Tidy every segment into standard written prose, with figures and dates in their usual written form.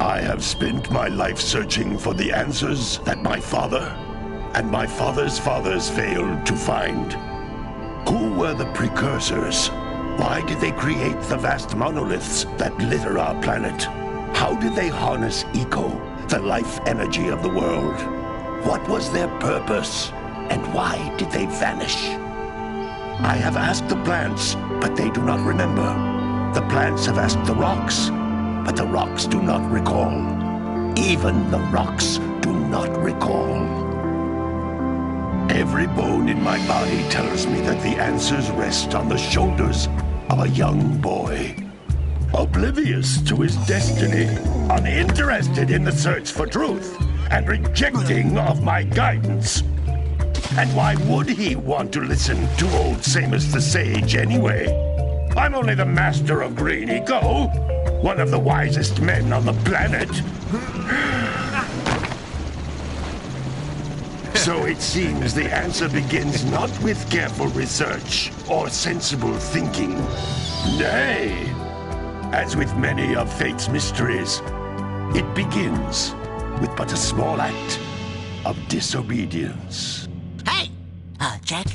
I have spent my life searching for the answers that my father and my father's fathers failed to find. Who were the Precursors? Why did they create the vast monoliths that litter our planet? How did they harness Eco, the life energy of the world? What was their purpose? And why did they vanish? I have asked the plants, but they do not remember. The plants have asked the rocks, but the rocks do not recall. Even the rocks do not recall. Every bone in my body tells me that the answers rest on the shoulders of a young boy. Oblivious to his destiny, uninterested in the search for truth, and rejecting of my guidance. And why would he want to listen to old Samus the Sage anyway? I'm only the master of Green Eco, one of the wisest men on the planet. So it seems the answer begins not with careful research or sensible thinking. Nay, as with many of fate's mysteries, it begins with but a small act of disobedience. Hey! Jack,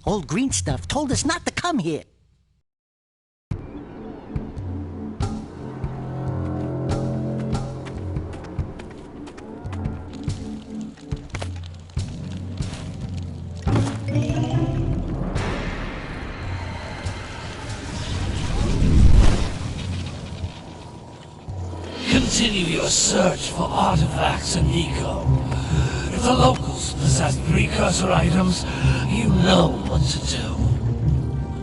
old green stuff told us not to come here. Continue your search for artifacts in Eco. If the locals possess precursor items, you know what to do.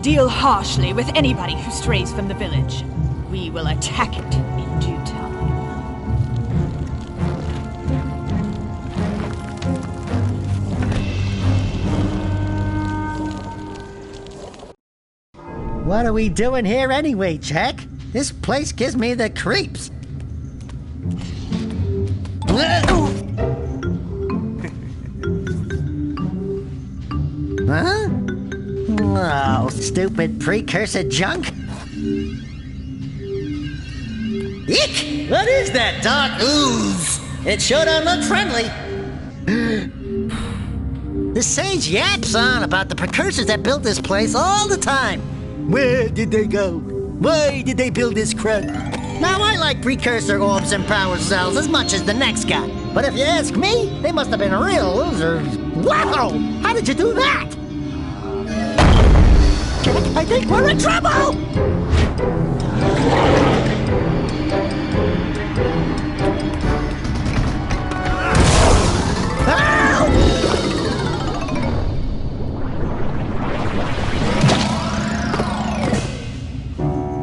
Deal harshly with anybody who strays from the village. We will attack it in due time. What are we doing here anyway, Jack? This place gives me the creeps. Huh? Oh, stupid precursor junk. Eek! What is that dark ooze? It sure don't look friendly. The sage yaps on about the precursors that built this place all the time. Where did they go? Why did they build this crud? Now, I like precursor orbs and power cells as much as the next guy. But if you ask me, they must have been real losers. Wow! How did you do that? Jack, I think we're in trouble!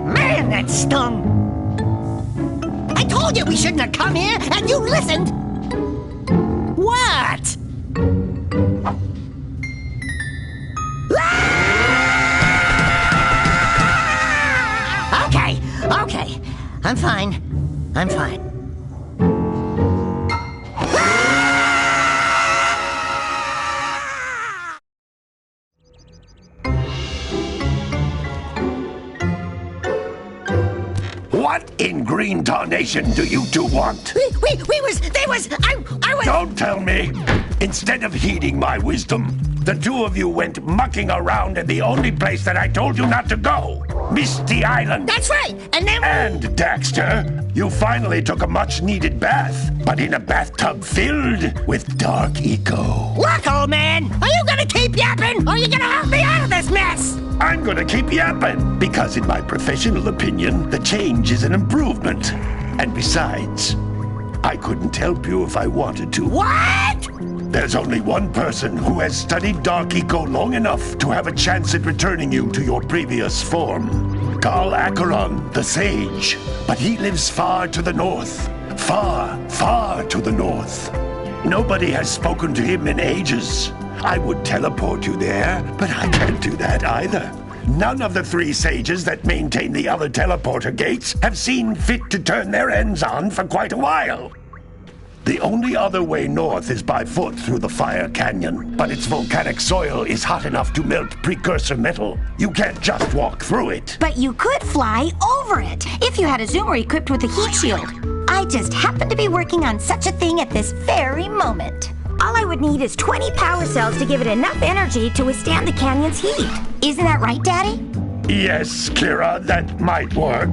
Man, that stung! I told you we shouldn't have come here, and you listened! What? Okay. I'm fine. What in green tarnation do you two want? I was... Don't tell me! Instead of heeding my wisdom, the two of you went mucking around in the only place that I told you not to go. Misty Island. That's right. And then... And, Daxter, you finally took a much-needed bath, but in a bathtub filled with dark eco. Look, old man, are you gonna keep yapping, or are you gonna help me out of this mess? I'm gonna keep yapping, because in my professional opinion, the change is an improvement. And besides, I couldn't help you if I wanted to. What? There's only one person who has studied Dark Eco long enough to have a chance at returning you to your previous form. Carl Acheron, the Sage. But he lives far to the north. Far, far to the north. Nobody has spoken to him in ages. I would teleport you there, but I can't do that either. None of the 3 sages that maintain the other teleporter gates have seen fit to turn their ends on for quite a while. The only other way north is by foot through the Fire Canyon, but its volcanic soil is hot enough to melt precursor metal. You can't just walk through it. But you could fly over it if you had a zoomer equipped with a heat shield. I just happen to be working on such a thing at this very moment. All I would need is 20 power cells to give it enough energy to withstand the canyon's heat. Isn't that right, Daddy? Yes, Kira, that might work.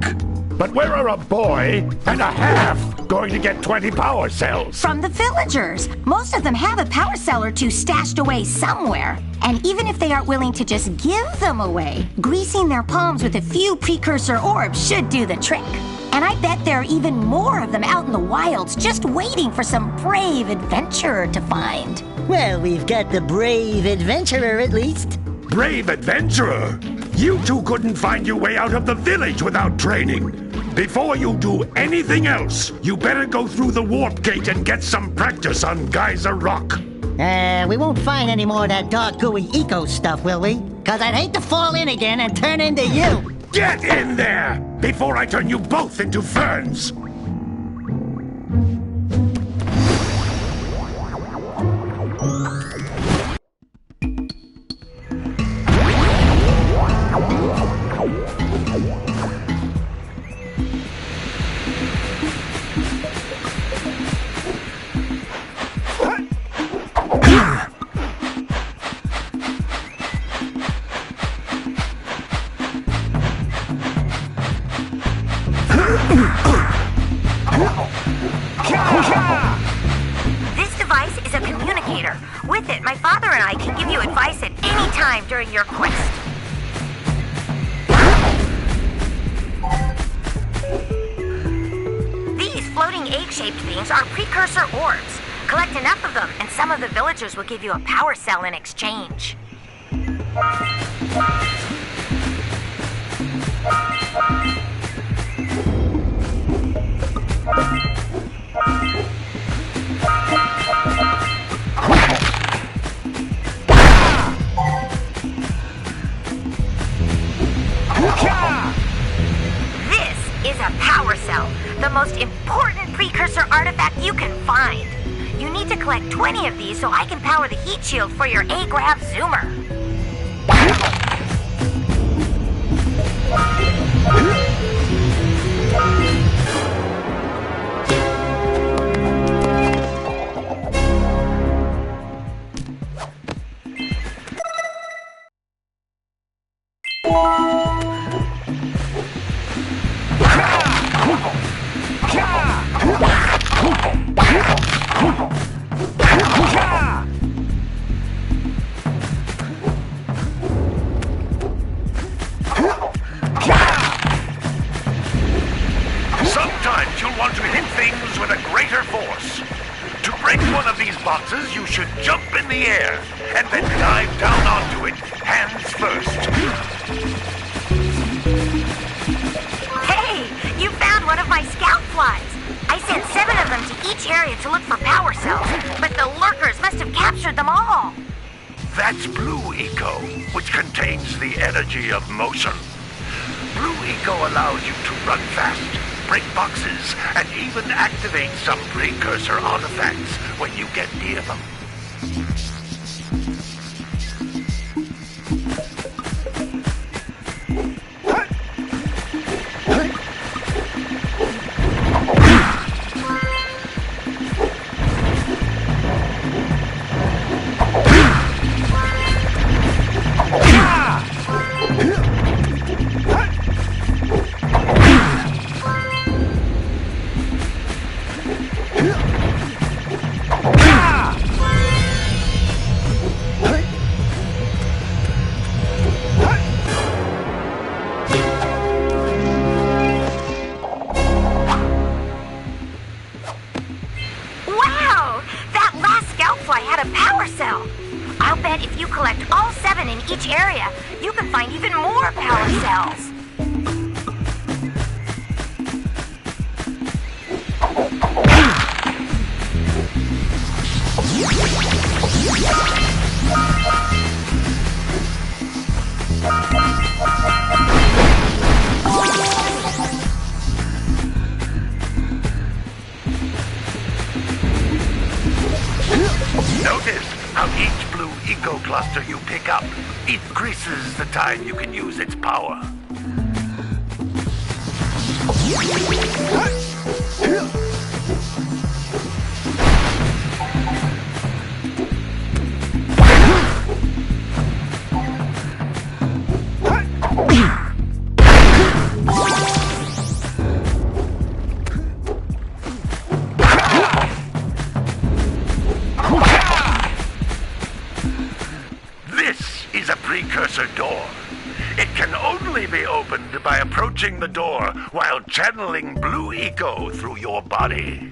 But where are a boy and a half going to get 20 power cells? From the villagers. Most of them have a power cell or 2 stashed away somewhere. And even if they aren't willing to just give them away, greasing their palms with a few precursor orbs should do the trick. And I bet there are even more of them out in the wilds just waiting for some brave adventurer to find. Well, we've got the brave adventurer at least. Brave adventurer? You two couldn't find your way out of the village without training. Before you do anything else, you better go through the warp gate and get some practice on Geyser Rock. We won't find any more of that dark gooey eco stuff, will we? Cause I'd hate to fall in again and turn into you. Get in there before I turn you both into ferns. This device is a communicator. With it, my father and I can give you advice at any time during your quest. These floating egg-shaped things are precursor orbs. Collect enough of them, and some of the villagers will give you a power cell in exchange. This is a power cell, the most important precursor artifact you can find. You need to collect 20 of these so I can power the heat shield for your A-Grav zoomer. Sometimes you'll want to hit things with a greater force. To break one of these boxes, you should jump in the air and then dive down onto it, hands first. Hey, you found one of my scout flies. I sent 7 of them to each area to look for power cells, but the lurkers must have captured them all. That's Blue Eco, which contains the energy of motion. Blue Eco allows you to run fast, break boxes, and even activate some precursor artifacts when you get near them. Firefly had a power cell. I'll bet if you collect all 7 in each area, you can find even more power cells. Notice how each blue eco cluster you pick up increases the time you can use its power. Precursor door. It can only be opened by approaching the door while channeling blue eco through your body.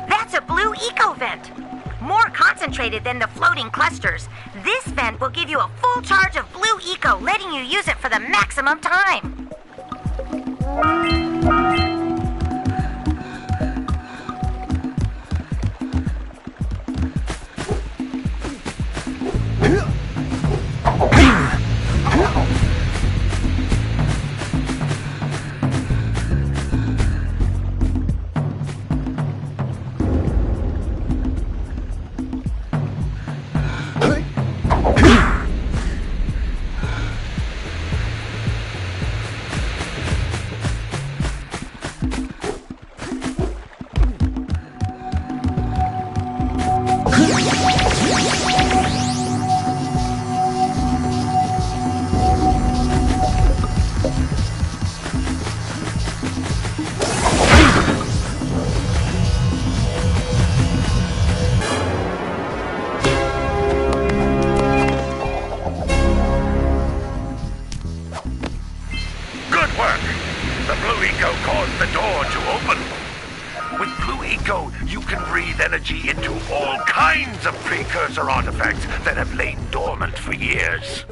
That's a blue eco vent. More concentrated than the floating clusters. This vent will give you a full charge of blue eco, letting you use it for the maximum time. Energy into all kinds of precursor artifacts that have lain dormant for years.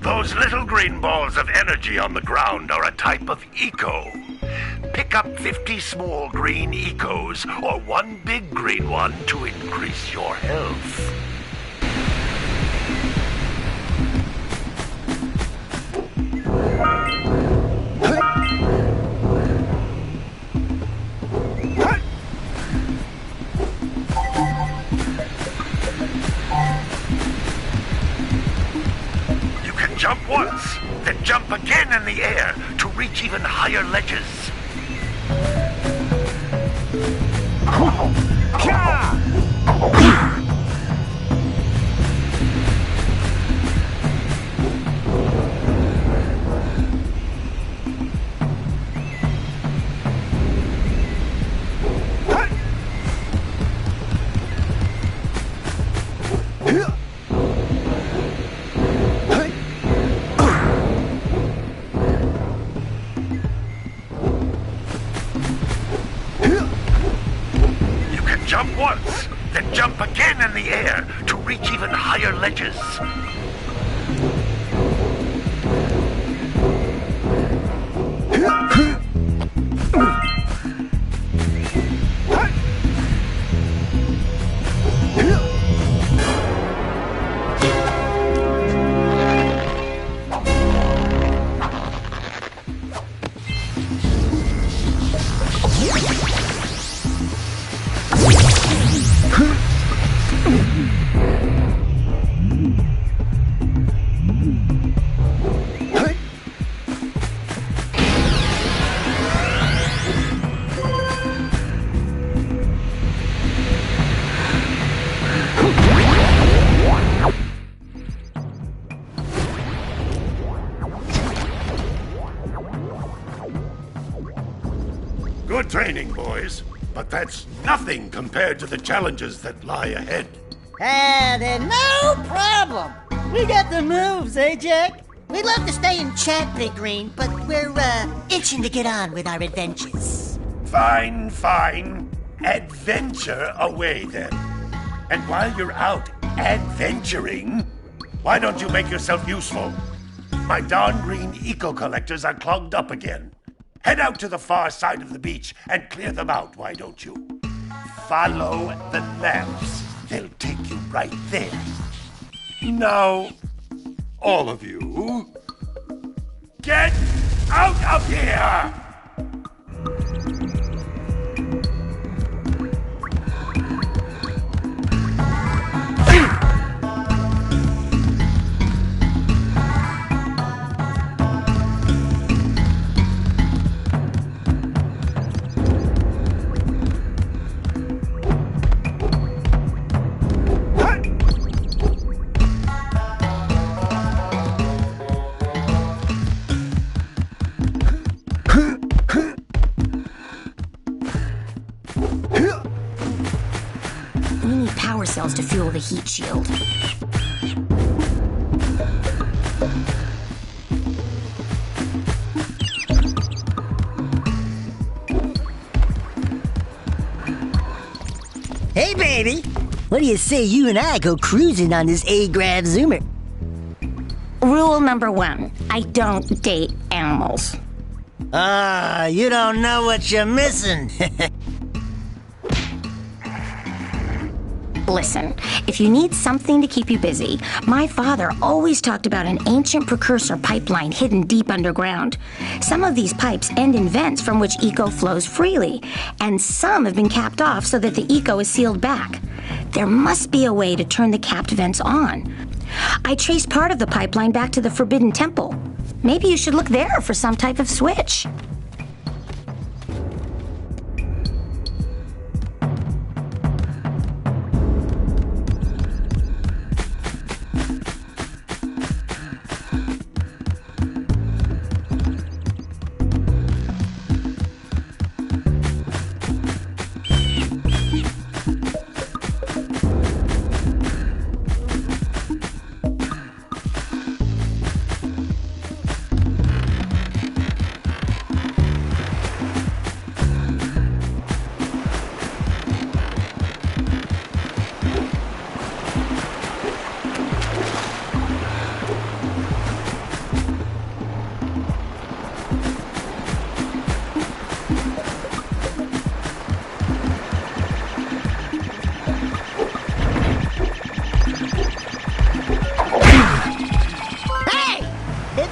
Those little green balls of energy on the ground are a type of eco. Pick up 50 small green ecos or one big green one to increase your health. Jump once, then jump again in the air to reach even higher ledges. Jump once, then jump again in the air to reach even higher ledges. training, boys, but that's nothing compared to the challenges that lie ahead. Then no problem. We got the moves, eh, Jack? We'd love to stay and chat, Big Green, but we're, itching to get on with our adventures. Fine, fine. Adventure away, then. And while you're out adventuring, why don't you make yourself useful? My darn green eco-collectors are clogged up again. Head out to the far side of the beach and clear them out, why don't you? Follow the lamps. They'll take you right there. Now, all of you, get out of here! We need power cells to fuel the heat shield. Hey, baby. What do you say you and I go cruising on this A-Grav Zoomer? Rule number 1, I don't date animals. You don't know what you're missing. Listen, if you need something to keep you busy, my father always talked about an ancient precursor pipeline hidden deep underground. Some of these pipes end in vents from which eco flows freely, and some have been capped off so that the eco is sealed back. There must be a way to turn the capped vents on. I traced part of the pipeline back to the Forbidden Temple. Maybe you should look there for some type of switch.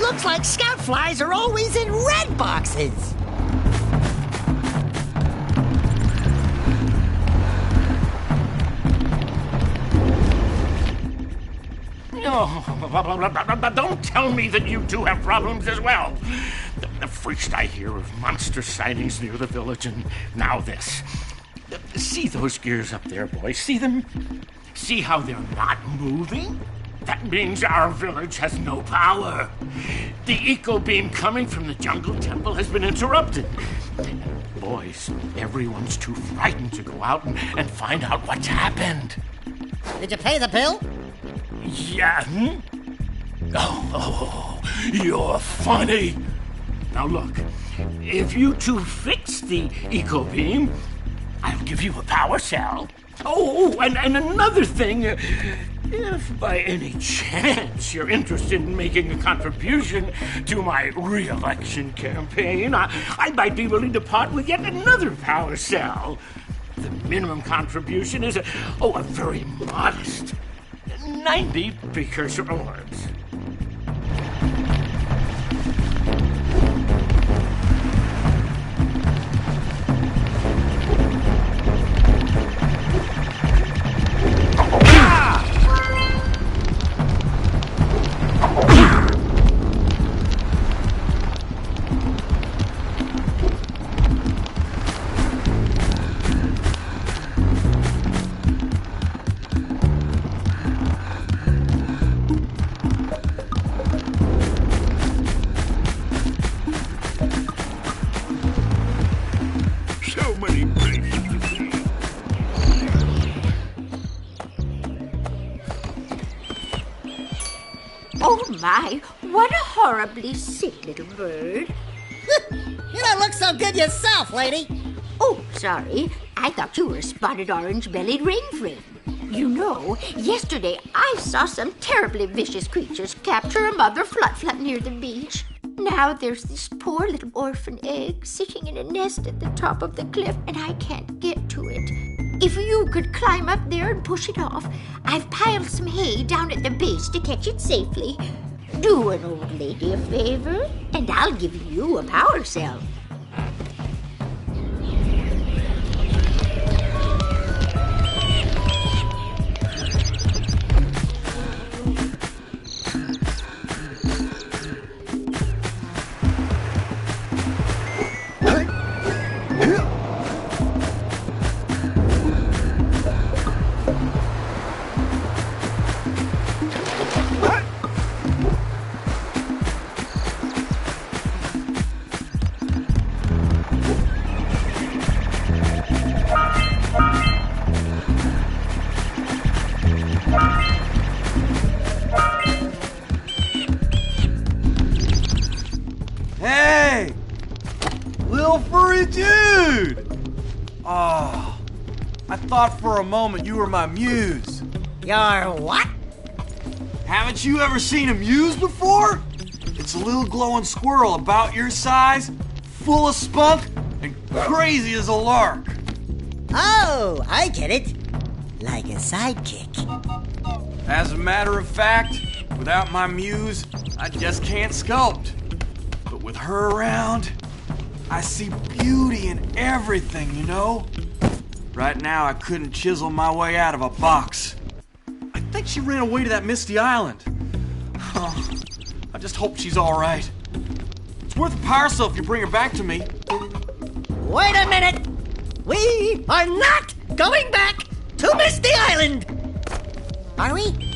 Looks like scout flies are always in red boxes. Oh, don't tell me that you two have problems as well. The first I hear of monster sightings near the village, and now this. See those gears up there, boys? See them? See how they're not moving? That means our village has no power. The eco beam coming from the jungle temple has been interrupted. Boys, everyone's too frightened to go out and find out what's happened. Did you pay the bill? Yeah. Oh, you're funny. Now look, if you two fix the eco beam, I'll give you a power cell. Oh, and another thing, if by any chance you're interested in making a contribution to my re-election campaign, I might be willing to part with yet another power cell. The minimum contribution is a very modest 90 precursor orbs. Oh my, what a horribly sick little bird. You don't look so good yourself, lady. Oh, sorry. I thought you were a spotted orange-bellied rainframe. You know, yesterday I saw some terribly vicious creatures capture a mother flut-flut near the beach. Now there's this poor little orphan egg sitting in a nest at the top of the cliff, and I can't get to it. If you could climb up there and push it off, I've piled some hay down at the base to catch it safely. Do an old lady a favor, and I'll give you a power cell. Hey! Little furry dude! Oh, I thought for a moment you were my muse. Your what? Haven't you ever seen a muse before? It's a little glowing squirrel about your size, full of spunk, and crazy as a lark. Oh, I get it. Like a sidekick. As a matter of fact, without my muse, I just can't sculpt. But with her around, I see beauty in everything, you know? Right now, I couldn't chisel my way out of a box. I think she ran away to that misty island. Oh, I just hope she's all right. It's worth a power cell if you bring her back to me. Wait a minute! We are not going back to Misty Island! Are we?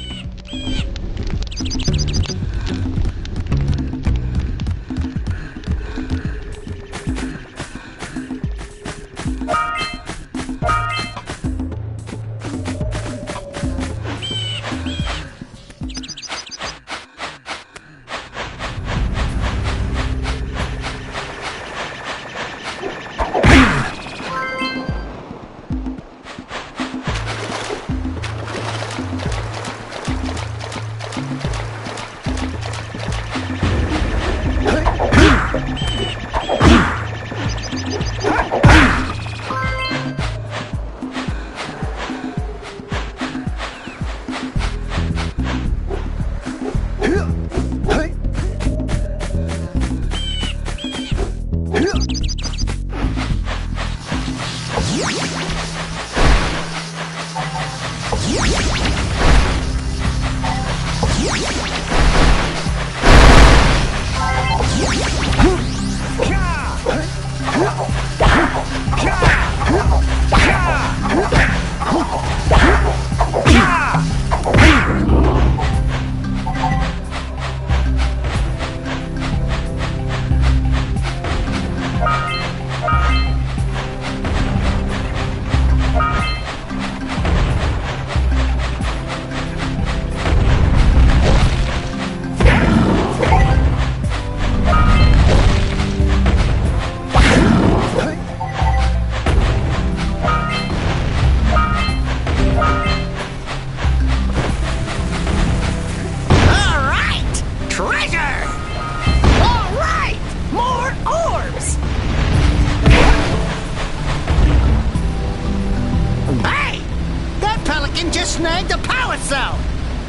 Snagged a power cell!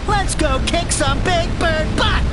Let's go kick some big bird butt!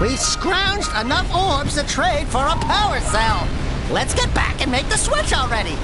We scrounged enough orbs to trade for a power cell. Let's get back and make the switch already.